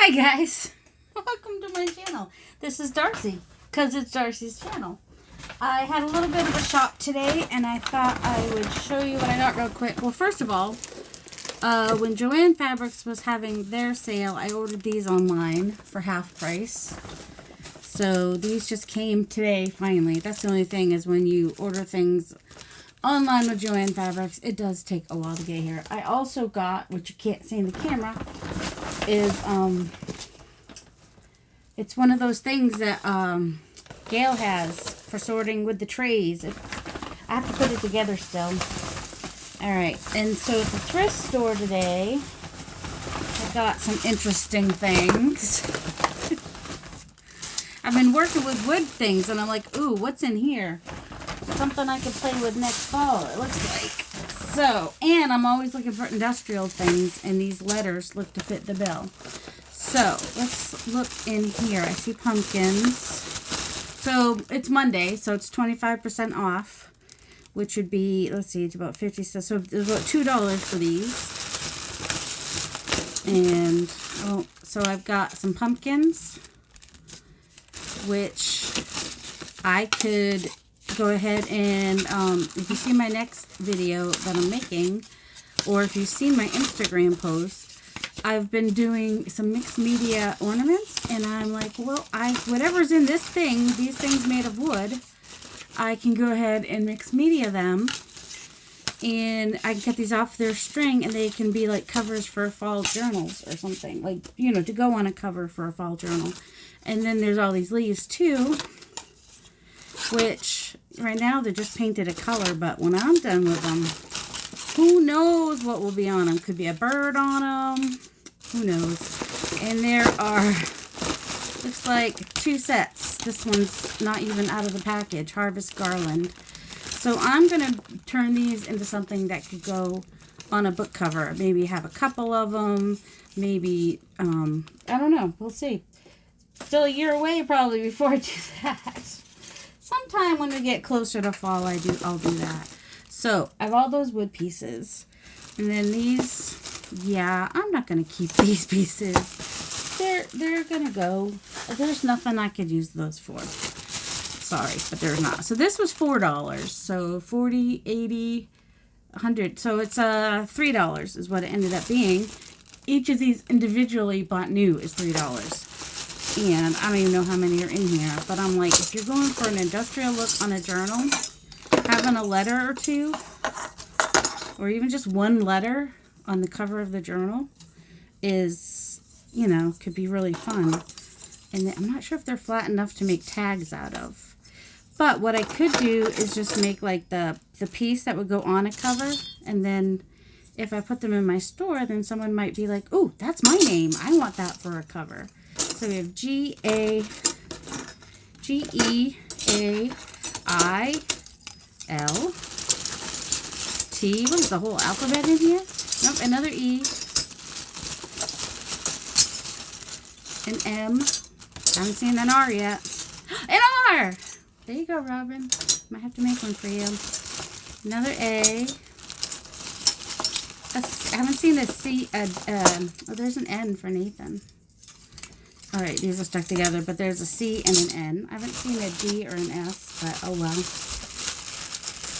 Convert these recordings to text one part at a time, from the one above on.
Hi guys, welcome to my channel. This is Darcy, because it's Darcy's channel. I had a little bit of a shop today, and I thought I would show you what I got real quick. Well, first of all, when Joann Fabrics was having their sale, I ordered these online for half price. So these just came today, finally. That's the only thing, is when you order things online with Joann Fabrics, it does take a while to get here. I also got, which you can't see in the camera, is it's one of those things that Gail has for sorting with the trays. I have to put it together still. Alright, and so at the thrift store today, I got some interesting things. I've been working with wood things, and I'm like, ooh, what's in here? Something I could play with next fall, it looks like. So, and I'm always looking for industrial things, and these letters look to fit the bill. So, let's look in here. I see pumpkins. So, it's Monday, so it's 25% off, which would be, let's see, it's about 50 cents. So, there's about $2 for these. And, oh, so I've got some pumpkins, which I could go ahead and, if you see my next video that I'm making, or if you've seen my Instagram post, I've been doing some mixed media ornaments, and I'm like, well, whatever's in this thing, these things made of wood, I can go ahead and mix media them, and I can cut these off their string, and they can be like covers for fall journals or something, like, you know, to go on a cover for a fall journal. And then there's all these leaves too, which right now they're just painted a color, but when I'm done with them, who knows what will be on them. Could be a bird on them, who knows. And there are, looks like 2 sets. This one's not even out of the package, Harvest Garland. So I'm going to turn these into something that could go on a book cover. Maybe have a couple of them, maybe, I don't know, we'll see. Still a year away probably before I do that. Sometime when we get closer to fall, I'll do that. So I have all those wood pieces, and then these. Yeah, I'm not gonna keep these pieces. They're gonna go. There's nothing I could use those for. Sorry, but there's not. So this was $4. So 40, 80, 100. So it's $3 is what it ended up being. Each of these individually bought new is $3. And I don't even know how many are in here, but I'm like, if you're going for an industrial look on a journal, having a letter or two, or even just one letter on the cover of the journal is, you know, could be really fun. And I'm not sure if they're flat enough to make tags out of. But what I could do is just make like the piece that would go on a cover, and then if I put them in my store, then someone might be like, ooh, that's my name. I want that for a cover. So we have G-E-A-I-L, T. What is the whole alphabet in here? Nope, another E. An M. Haven't seen an R yet. An R! There you go, Robin. Might have to make one for you. Another A. I haven't seen a C. Oh, there's an N for Nathan. Alright, these are stuck together, but there's a C and an N. I haven't seen a D or an S, but oh well.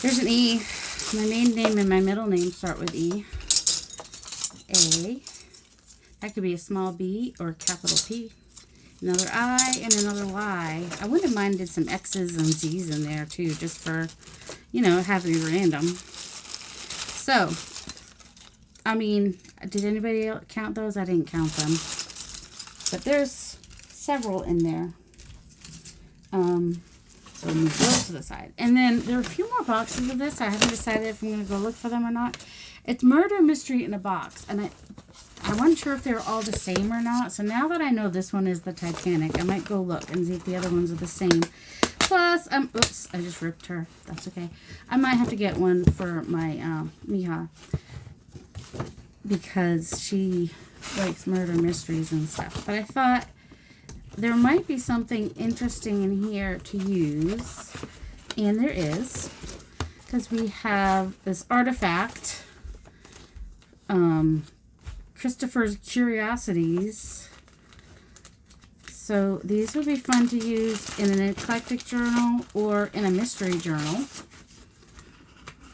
There's an E. My maiden name and my middle name start with E. A. That could be a small B or a capital P. Another I and another Y. I wouldn't have minded some X's and Z's in there too, just for, you know, having random. So, I mean, did anybody count those? I didn't count them. But there's several in there. So we'll move those to the side. And then there are a few more boxes of this. I haven't decided if I'm going to go look for them or not. It's Murder Mystery in a Box. And I wasn't sure if they were all the same or not. So now that I know this one is the Titanic, I might go look and see if the other ones are the same. Plus, oops, I just ripped her. That's okay. I might have to get one for my Miha, because she likes murder mysteries and stuff. But I thought there might be something interesting in here to use, and there is, because we have this artifact, Christopher's Curiosities So these would be fun to use in an eclectic journal or in a mystery journal.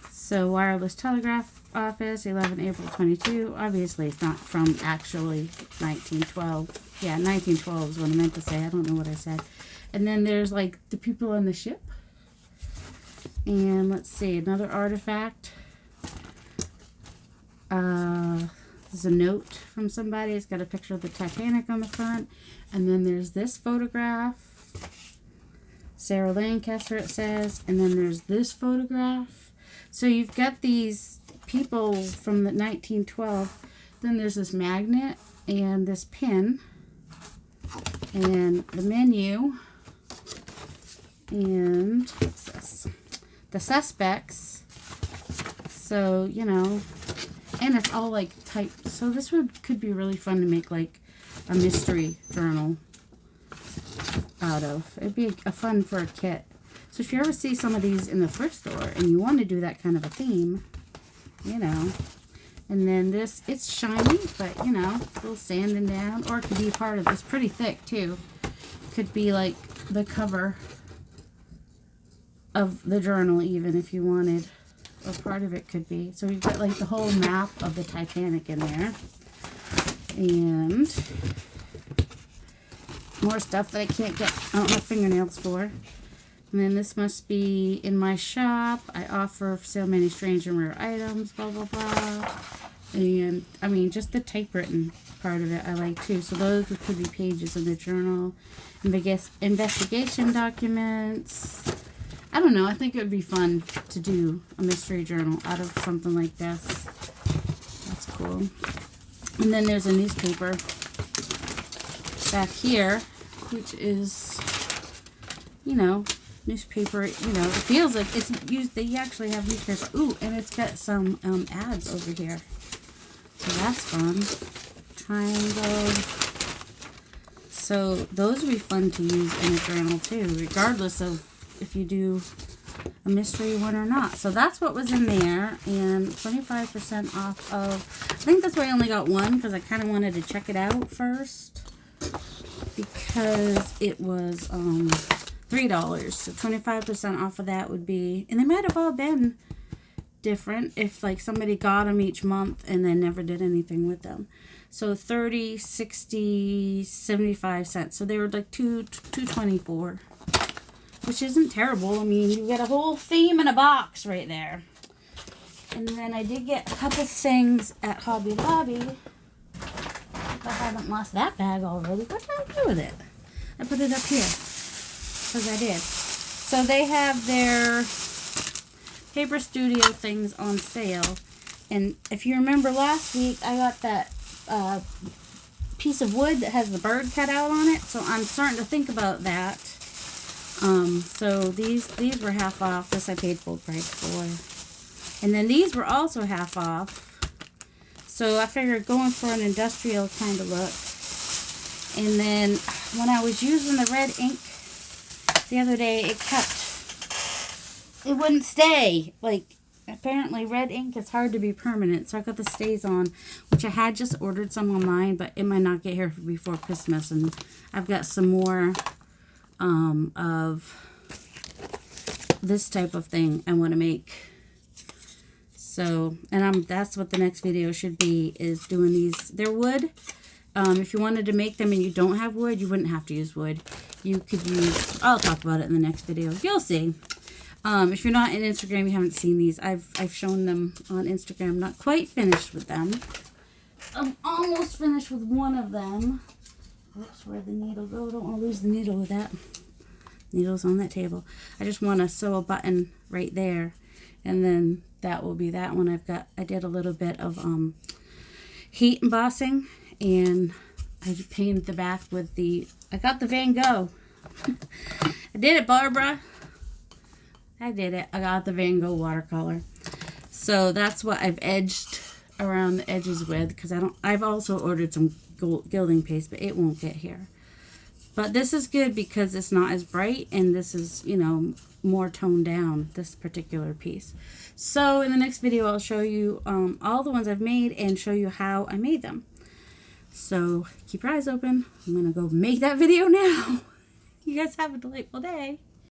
So Wireless Telegraph Office, 11 April 22. Obviously, it's not from actually 1912. Yeah, 1912 is what I meant to say. I don't know what I said. And then there's like the people on the ship. And let's see, another artifact. There's a note from somebody. It's got a picture of the Titanic on the front. And then there's this photograph. Sarah Lancaster, it says. And then there's this photograph. So you've got these people from the 1912. Then there's this magnet and this pin. And the menu. And what's this? The suspects. So, you know, and it's all like typed. So this could be really fun to make like a mystery journal out of. It'd be a fun for a kit. So if you ever see some of these in the thrift store and you want to do that kind of a theme, you know. And then this, it's shiny, but you know, a little sanding down. Or it could be part of, it's pretty thick too. Could be like the cover of the journal even if you wanted. Or part of it could be. So we've got like the whole map of the Titanic in there. And more stuff that I can't get, I don't have fingernails for. And then this must be in my shop. I offer for sale many strange and rare items, blah, blah, blah. And, I mean, just the typewritten part of it I like too. So those could be pages in the journal. Investigation documents. I don't know. I think it would be fun to do a mystery journal out of something like this. That's cool. And then there's a newspaper back here, which is, you know, newspaper. You know, it feels like it's used. They actually have newspaper. Ooh, and it's got some ads over here. So that's fun. Triangle. So those would be fun to use in a journal too, regardless of if you do a mystery one or not. So that's what was in there, and 25% off of, I think that's why I only got one, because I kind of wanted to check it out first, because it was $3, so 25% off of that would be, and they might have all been different if like somebody got them each month and then never did anything with them. So 30, 60, 75 cents. So they were like $2.24. Which isn't terrible. I mean, you get a whole theme in a box right there. And then I did get a couple things at Hobby Lobby. If I haven't lost that bag already, what did I do with it? I put it up here. Because I did. So they have their Paper Studio things on sale. And if you remember last week, I got that piece of wood that has the bird cut out on it. So I'm starting to think about that. So these were half off. This I paid full price for. And then these were also half off. So I figured going for an industrial kind of look. And then when I was using the red ink the other day, it wouldn't stay. Like, apparently red ink is hard to be permanent. So I got the Stays On, which I had just ordered some online, but it might not get here before Christmas. And I've got some more of this type of thing I want to make. So, and that's what the next video should be, is doing these. They're wood. If you wanted to make them and you don't have wood, you wouldn't have to use wood. You could use, I'll talk about it in the next video. You'll see. If you're not in Instagram, you haven't seen these. I've shown them on Instagram. Not quite finished with them. I'm almost finished with one of them. Oops, where'd the needle go? Don't want to lose the needle with that. Needle's on that table. I just want to sew a button right there. And then that will be that one. I did a little bit of heat embossing. And I painted the back with I got the Van Gogh. I did it, Barbara. I did it. I got the Van Gogh watercolor. So that's what I've edged around the edges with, because I've also ordered some gilding paste, but it won't get here. But this is good because it's not as bright, and this is, you know, more toned down, this particular piece. So in the next video, I'll show you all the ones I've made and show you how I made them. So keep your eyes open. I'm going to go make that video now. You guys have a delightful day.